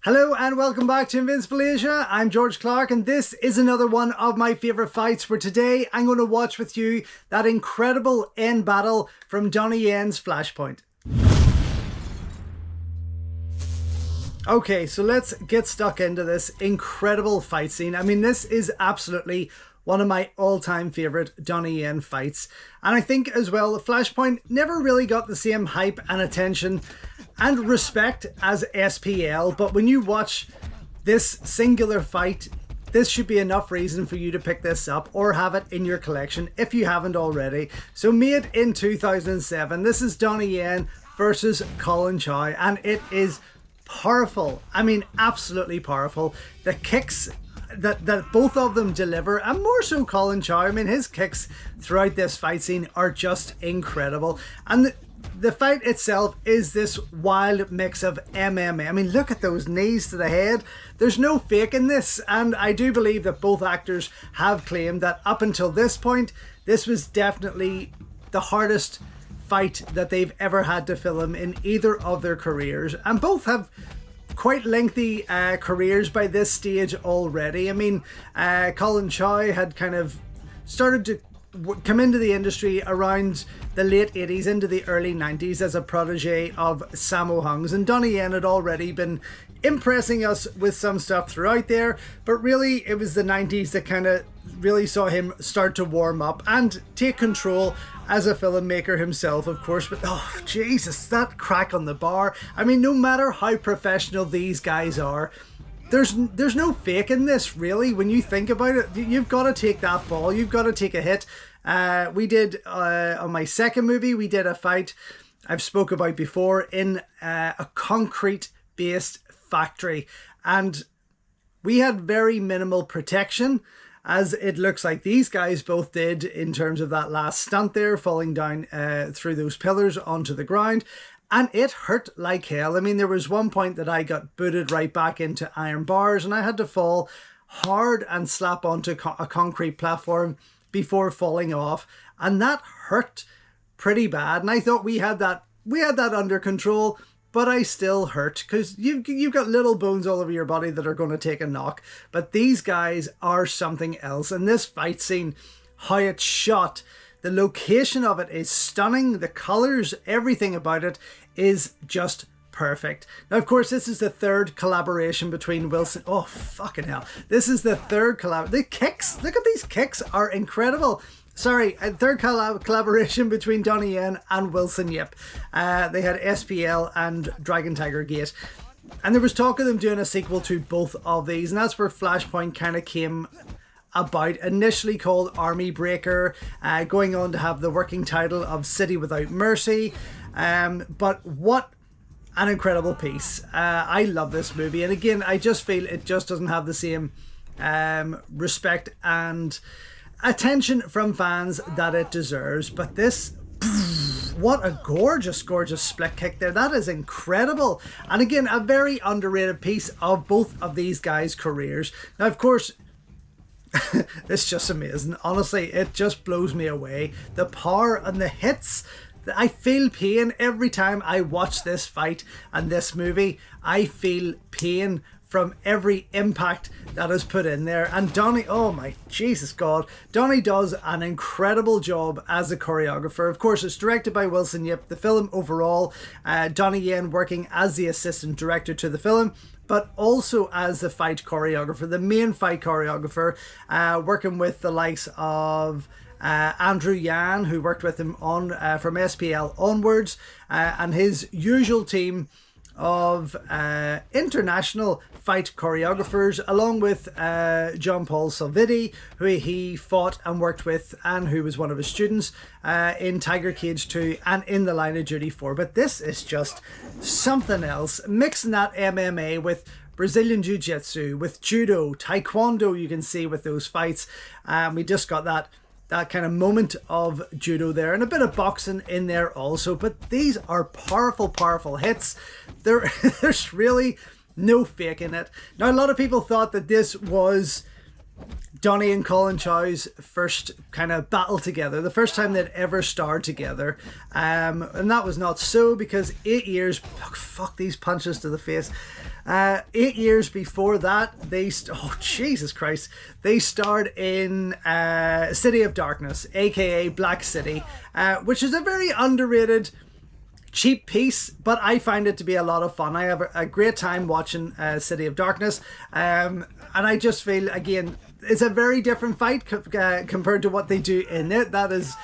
Hello and welcome back to Invincible Asia. I'm George Clark and this is another one of my favourite fights where today I'm going to watch with you that incredible end battle from Donnie Yen's Flashpoint. Okay, so let's get stuck into this incredible fight scene. I mean, this is absolutely one of my all-time favourite Donnie Yen fights. And I think as well, Flashpoint never really got the same hype and attention and respect as SPL, but when you watch this singular fight, this should be enough reason for you to pick this up or have it in your collection if you haven't already. So made in 2007, this is Donnie Yen versus Collin Chou, and it is powerful. I mean, absolutely powerful. The kicks that both of them deliver, and more so Collin Chou. I mean, his kicks throughout this fight scene are just incredible. And the fight itself is this wild mix of MMA. I mean, look at those knees to the head. There's no faking this, and I do believe that both actors have claimed that up until this point, this was definitely the hardest fight that they've ever had to film in either of their careers, and both have quite lengthy careers by this stage already. I mean, Collin Chou had kind of started to come into the industry around the late 80s into the early 90s as a protege of Sammo Hung's, and Donnie Yen had already been impressing us with some stuff throughout there, but really it was the 90s that kind of really saw him start to warm up and take control as a filmmaker himself, of course. But oh Jesus, that crack on the bar. I mean, no matter how professional these guys are, there's no faking this, really. When you think about it, you've got to take that ball, you've got to take a hit. We did on my second movie, we did a fight I've spoke about before in a concrete based factory, and we had very minimal protection, as it looks like these guys both did in terms of that last stunt there, falling down through those pillars onto the ground. And it hurt like hell. I mean, there was one point that I got booted right back into iron bars, and I had to fall hard and slap onto a concrete platform before falling off. And that hurt pretty bad. And I thought we had that under control, but I still hurt because you've got little bones all over your body that are going to take a knock. But these guys are something else. And this fight scene, how it's shot, the location of it is stunning. The colors, everything about it is just perfect. Now, of course, this is the third collaboration between Wilson. Oh, fucking hell. This is the third collab. The kicks, look at these kicks, are incredible. Sorry, a third collaboration between Donnie Yen and Wilson Yip. They had SPL and Dragon Tiger Gate. And there was talk of them doing a sequel to both of these, and that's where Flashpoint kind of came about, initially called Army Breaker, going on to have the working title of City Without Mercy. But what an incredible piece. I love this movie, and again, I just feel it just doesn't have the same respect and attention from fans that it deserves. But this, what a gorgeous split kick there. That is incredible, and again, a very underrated piece of both of these guys' careers. Now, of course, it's just amazing. Honestly, it just blows me away. The power and the hits. I feel pain every time I watch this fight and this movie. I feel pain from every impact that is put in there. And Donnie, oh my Jesus God, Donnie does an incredible job as a choreographer. Of course, it's directed by Wilson Yip. The film overall, Donnie Yen working as the assistant director to the film, but also as the fight choreographer, the main fight choreographer, working with the likes of Andrew Yan, who worked with him on from SPL onwards, and his usual team of international fight choreographers, along with Jean-Paul Salviti, who he fought and worked with, and who was one of his students in Tiger Cage 2 and in The Line of Duty 4. But this is just something else, mixing that MMA with Brazilian Jiu-Jitsu, with Judo, Taekwondo, you can see with those fights. We just got that kind of moment of Judo there, and a bit of boxing in there also. But these are powerful hits. There's really no faking it. Now, a lot of people thought that this was Donnie and Collin Chou's first kind of battle together, the first time they'd ever starred together, and that was not so, because 8 years, fuck these punches to the face, 8 years before that, oh Jesus Christ, they starred in City of Darkness, aka Black City, which is a very underrated, cheap piece, but I find it to be a lot of fun. I have a great time watching City of Darkness, and I just feel, again, it's a very different fight compared to what they do in it. That is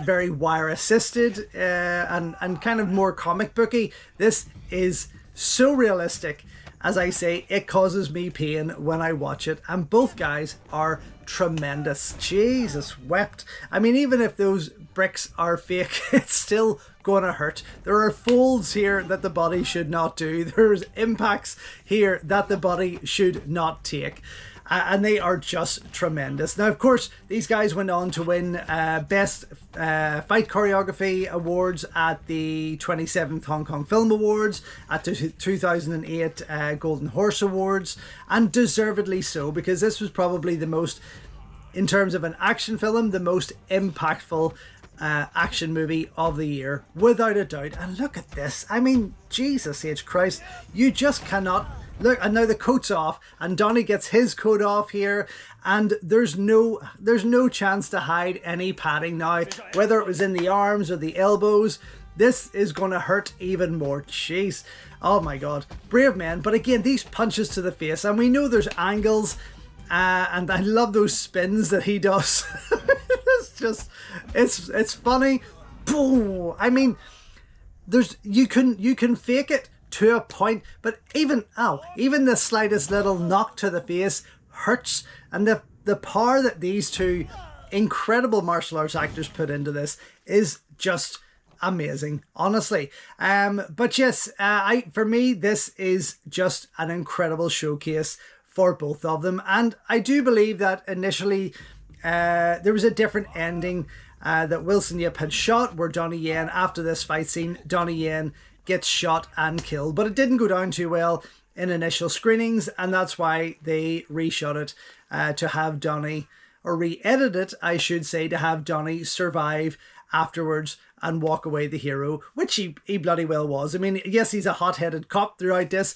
very wire assisted and kind of more comic booky. This is so realistic. As I say, it causes me pain when I watch it, and both guys are tremendous. Jesus wept. I mean, even if those bricks are fake, it's still gonna hurt. There are folds here that the body should not do. There's impacts here that the body should not take. And they are just tremendous. Now, of course, these guys went on to win Best Fight Choreography Awards at the 27th Hong Kong Film Awards, at the 2008 Golden Horse Awards, and deservedly so, because this was probably the most, in terms of an action film, the most impactful action movie of the year, without a doubt. And look at this. I mean, Jesus H. Christ, you just cannot... Look, and now the coat's off, and Donnie gets his coat off here, and there's no chance to hide any padding now, whether it was in the arms or the elbows. This is going to hurt even more. Jeez. Oh my God. Brave men. But again, these punches to the face, and we know there's angles, and I love those spins that he does. It's just, it's funny. Boom. I mean, you can fake it to a point, but even the slightest little knock to the face hurts. And the power that these two incredible martial arts actors put into this is just amazing, honestly. But yes, for me, this is just an incredible showcase for both of them. And I do believe that initially there was a different ending that Wilson Yip had shot, where Donnie Yen, after this fight scene, Donnie Yen gets shot and killed, but it didn't go down too well in initial screenings, and that's why they reshot it to have Donnie, or re-edit it, I should say, to have Donnie survive afterwards and walk away the hero, which he bloody well was. I mean, yes, he's a hot-headed cop throughout this,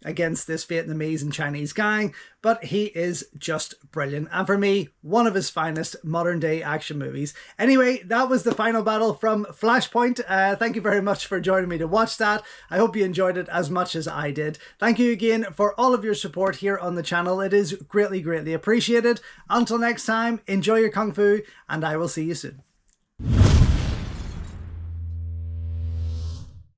against this Vietnamese and Chinese gang, but he is just brilliant. And for me, one of his finest modern day action movies. Anyway, that was the final battle from Flashpoint. Thank you very much for joining me to watch that. I hope you enjoyed it as much as I did. Thank you again for all of your support here on the channel. It is greatly, greatly appreciated. Until next time, enjoy your Kung Fu, and I will see you soon.